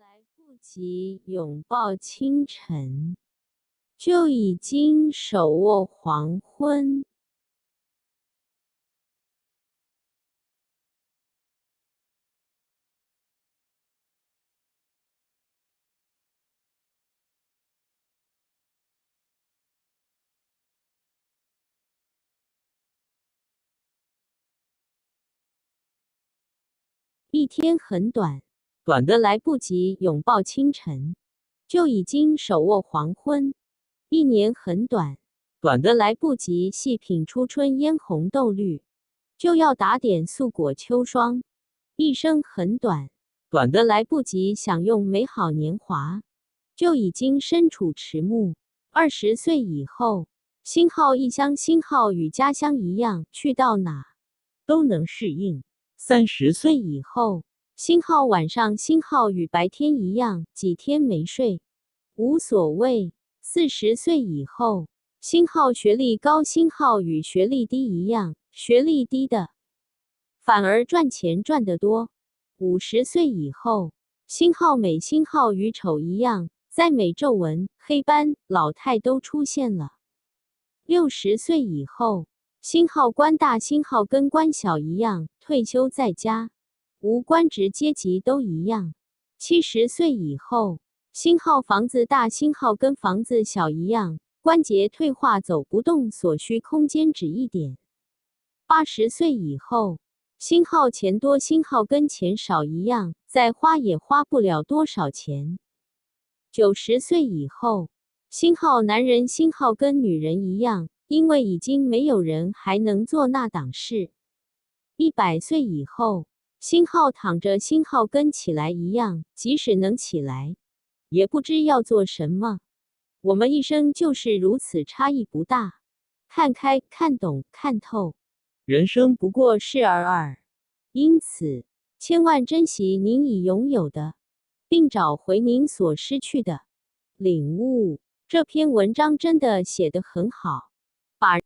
来不及拥抱清晨，就已经手握黄昏。一天很短，短的来不及拥抱清晨，就已经手握黄昏；一年很短，短的来不及细品初春嫣红豆绿，就要打点素裹秋霜；一生很短，短的来不及享用美好年华，就已经身处迟暮。20岁以后，星号异乡，星号与家乡一样，去到哪都能适应。30岁以后，星号晚上，星号与白天一样，几天没睡无所谓。40岁以后，星号学历高，星号与学历低一样，学历低的反而赚钱赚得多。50岁以后，星号美，星号与丑一样，在美皱纹、黑斑、老态都出现了。60岁以后，星号官大，星号跟官小一样，退休在家，无官职阶级都一样。70岁以后，星号房子大，星号跟房子小一样，关节退化走不动，所需空间只一点。80岁以后，星号钱多，星号跟钱少一样，再花也花不了多少钱。90岁以后，星号男人，星号跟女人一样，因为已经没有人还能做那档事。100岁以后，星号躺着，星号跟起来一样，即使能起来，也不知要做什么。我们一生就是如此，差异不大。看开、看懂、看透，人生不过是尔。因此，千万珍惜您已拥有的，并找回您所失去的。领悟。这篇文章真的写得很好，把